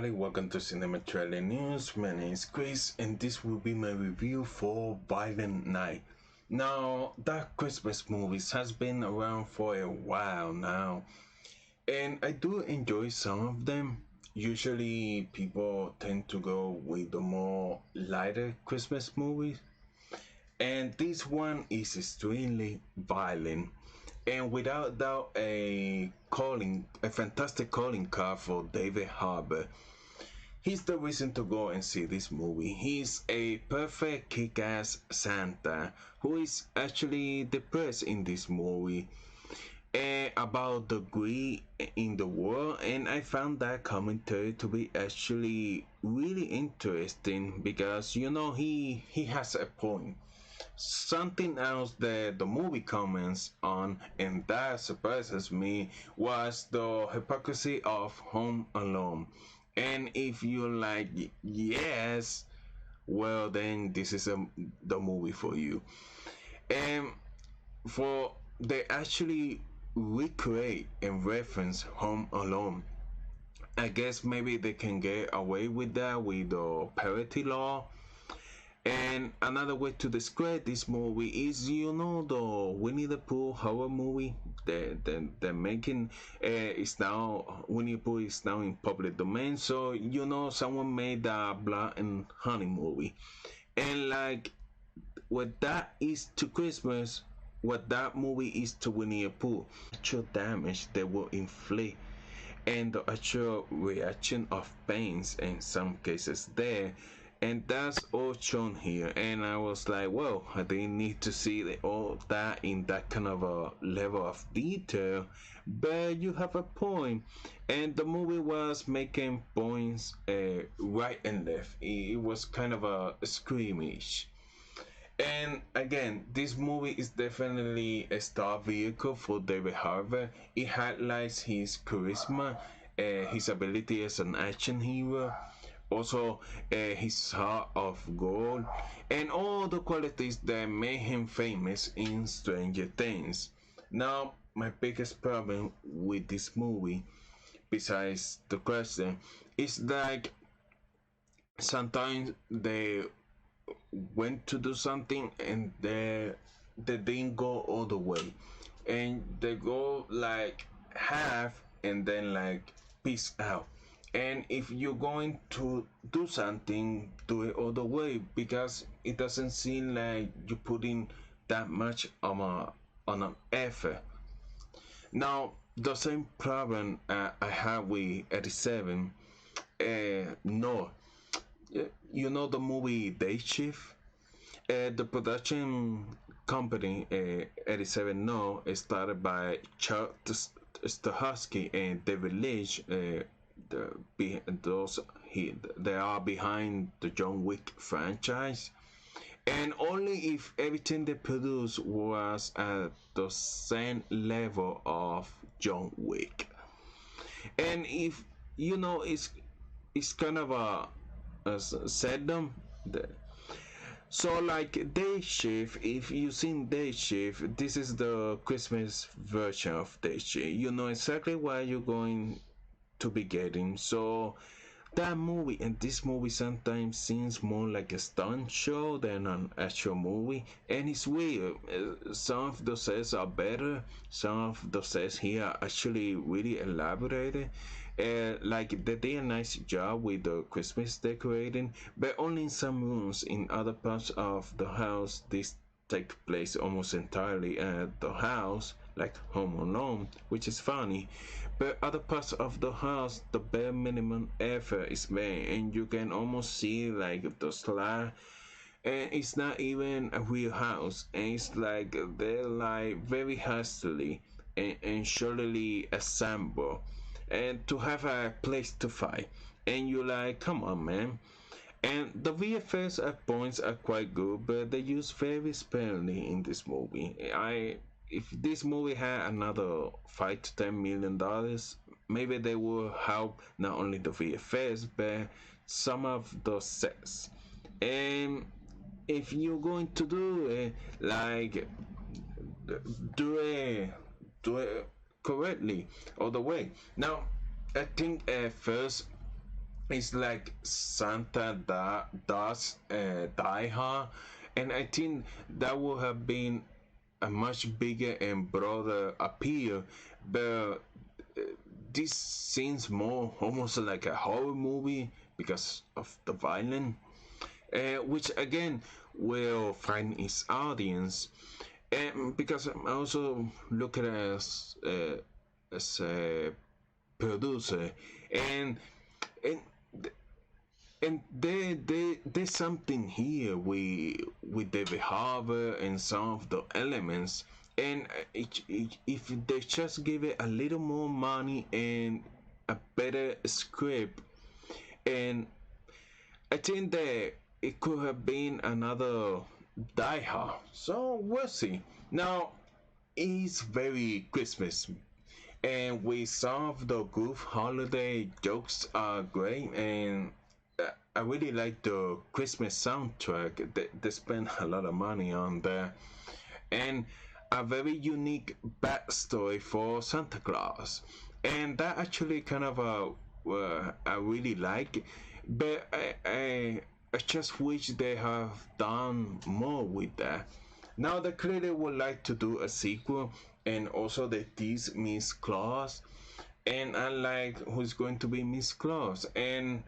everybody, welcome to Cinema Trailer News. My name is Chris and this will be my review for Violent Night. Now, that Christmas movies has been around for a while now, and I do enjoy some of them. Usually people tend to go with the more lighter Christmas movies, and this one is extremely violent and without doubt a fantastic calling card for David Harbour. He's the reason to go and see this movie. He's a perfect kick-ass Santa who is actually depressed in this movie about the greed in the world, and I found that commentary to be actually really interesting because he has a point. Something else that the movie comments on, and that surprises me, was the hypocrisy of Home Alone. And if you're like, yes, well, then this is the movie for you. And for they actually recreate and reference Home Alone. I guess maybe they can get away with that with the parity law. And another way to describe this movie is, the Winnie the Pooh horror movie. The making is now Winnie the Pooh is now in public domain. So someone made a Blood and Honey movie, and like what that is to Christmas, what that movie is to Winnie the Pooh, actual damage they will inflict, and the actual reaction of pains in some cases there, and that's all shown here. And I was like, well, I didn't need to see all that in that kind of a level of detail, but you have a point. And the movie was making points right and left. It was kind of a scrimmage. And again, this movie is definitely a star vehicle for David Harbour. It highlights his charisma, his ability as an action hero, also his heart of gold, and all the qualities that made him famous in Stranger Things. Now, my biggest problem with this movie, besides the question, is like sometimes they went to do something and they didn't go all the way, and they go like half and then like peace out. And if you're going to do something, do it all the way, because it doesn't seem like you put in that much on an effort. Now, the same problem I have with 87. No, the movie Day Shift. The production company 87 No started by Chuck Stahelski and David Leitch. They are behind the John Wick franchise, and only if everything they produced was at the same level of John Wick, and if it's kind of a seldom. So like Day Shift, if you've seen Day Shift, this is the Christmas version of Day Shift. You know exactly what you're going to be getting. So that movie and this movie sometimes seems more like a stunt show than an actual movie, and it's weird. Some of the sets are better, some of the sets here are actually really elaborated. Like they did a nice job with the Christmas decorating, but only in some rooms. In other parts of the house, this take place almost entirely at the house, like Home Alone, which is funny. But other parts of the house, the bare minimum effort is made, and you can almost see like the slide. And it's not even a real house, and it's like they're like very hastily and surely assembled, and to have a place to fight. And you're like, come on, man. And the VFX at points are quite good, but they use very sparingly in this movie. If this movie had another $5 to $10 million, maybe they would help not only the VFX but some of the sets. And if you're going to do it, like do it correctly all the way. Now, I think first it's like Santa does Die Hard, and I think that would have been a much bigger and broader appeal, but this seems more almost like a horror movie because of the violence, which again will find its audience. And because I'm also looking as a producer, and and and there's something here with David Harbour and some of the elements, and if they just give it a little more money and a better script, and I think that it could have been another Die Hard. So we'll see. Now it's very Christmas, and with some of the goof holiday jokes are great, and I really like the Christmas soundtrack. They spend a lot of money on there, and a very unique backstory for Santa Claus, and that actually kind of I really like, but I just wish they have done more with that. Now they clearly would like to do a sequel, and also they tease Miss Claus, and I like who's going to be Miss Claus, and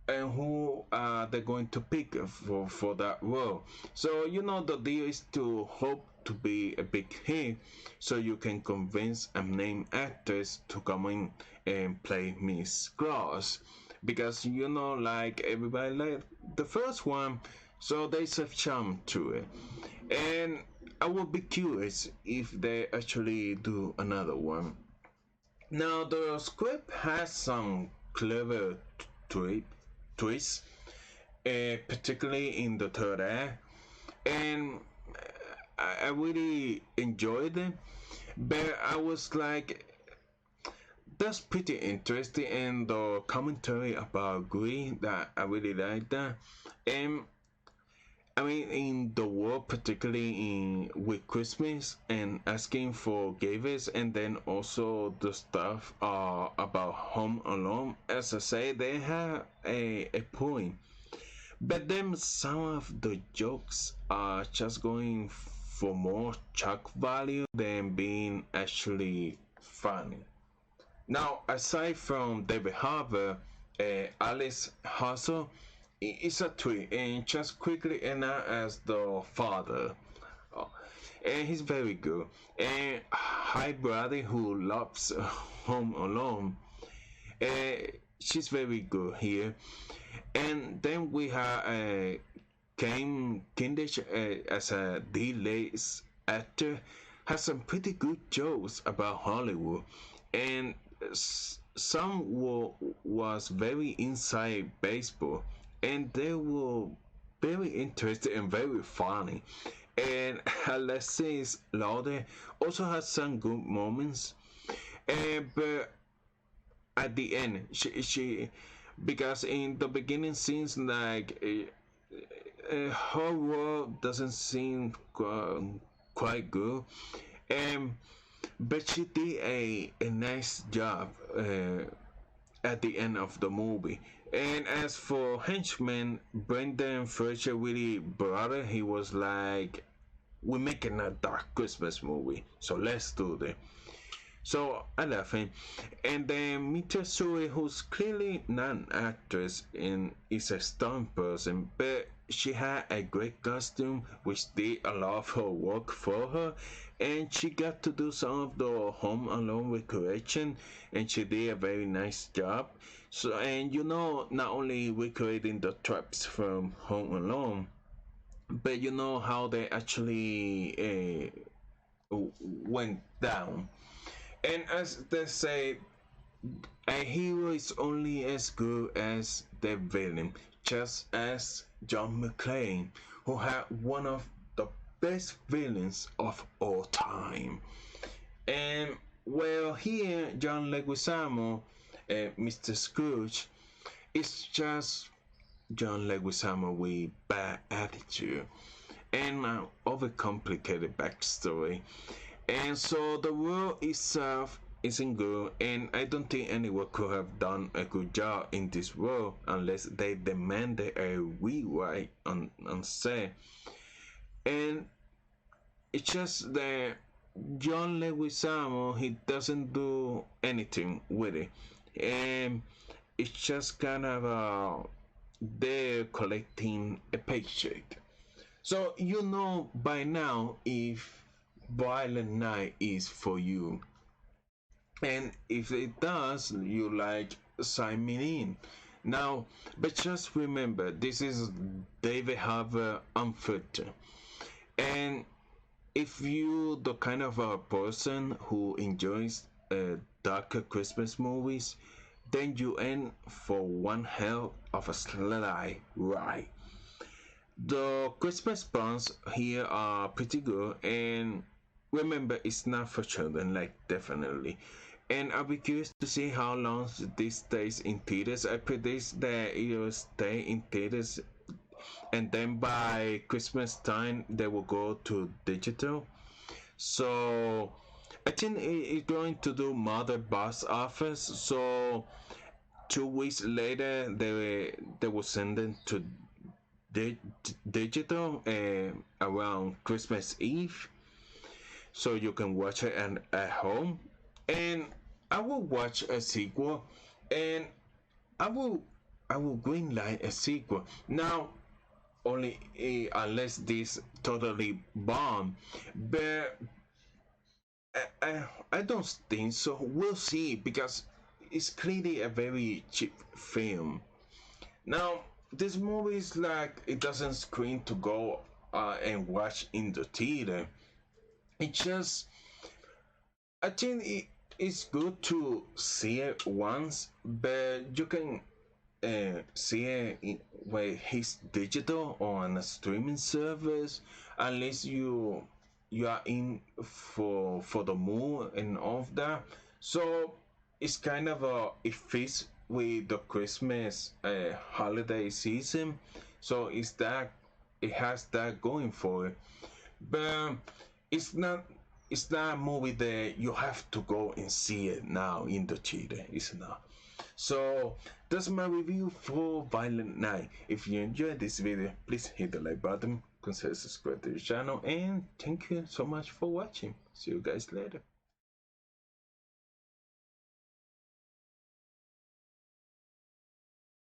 who are they going to pick for that role. So the deal is to hope to be a big hit, so you can convince a named actress to come in and play Miss Claus, because like everybody like the first one, so there's a charm to it. And I would be curious if they actually do another one. Now the script has some clever tweet twists, particularly in the third act, and I really enjoyed it. But I was like, that's pretty interesting, and the commentary about greed, that I really like that. And I mean, in the world, particularly in with Christmas and asking for gifts, and then also the stuff about Home Alone. As I say, they have a point, but then some of the jokes are just going for more shock value than being actually funny. Now, aside from David Harbour, Alice Hustle is a tweet, and just quickly enough as the father. Oh, and he's very good. And Hi Brady, who loves Home Alone, she's very good here. And then we have Kane Kindich as a D-list actor, has some pretty good jokes about Hollywood, and some was very inside baseball, and they were very interesting and very funny. And Alexis Laude also has some good moments, but at the end, she because in the beginning seems like her world doesn't seem quite good, and but she did a nice job at the end of the movie. And as for henchman, Brendan Fraser really brought it. He was like, we're making a dark Christmas movie, so let's do it. So I love him. And then Mita Suri, who's clearly not an actress and is a stunt person, but she had a great costume which did a lot of her work for her, and she got to do some of the Home Alone recreation, and she did a very nice job. So, and not only recreating the traps from Home Alone, but how they actually went down. And as they say, a hero is only as good as their villain, just as John McClane, who had one of the best villains of all time. And well, here John Leguizamo, Mr. Scrooge, is just John Leguizamo with bad attitude and overcomplicated backstory. And so the world itself isn't good, and I don't think anyone could have done a good job in this role unless they demanded a rewrite on set. And it's just that John Leguizamo, he doesn't do anything with it, and it's just kind of they're collecting a paycheck. So you know by now if Violent Night is for you, and if it does, you like sign me in. Now, but just remember, this is David Harbour unfiltered, and if you the kind of a person who enjoys darker Christmas movies, then you in for one hell of a slide ride. The Christmas puns here are pretty good, and remember, it's not for children, like definitely. And I'll be curious to see how long this stays in theaters. I predict that it will stay in theaters, and then by Christmas time they will go to digital. So I think it's going to do mother box office. So 2 weeks later they will send them to digital around Christmas Eve, so you can watch it at home. And I will watch a sequel, and I will I will greenlight a sequel. Now, only unless this totally bomb, but I don't think so. We'll see, because it's clearly a very cheap film. Now, this movie is like it doesn't screen to go and watch in the theater. It just, I think it's good to see it once, but you can see it where it's digital on a streaming service, unless you are in for the mood and all of that. So it's kind of it fits with the Christmas holiday season. So it has that going for it, but it's not it's not a movie that you have to go and see it now in the theater. It's not. So that's my review for Violent Night. If you enjoyed this video, please hit the like button, consider subscribing to the channel, and thank you so much for watching. See you guys later.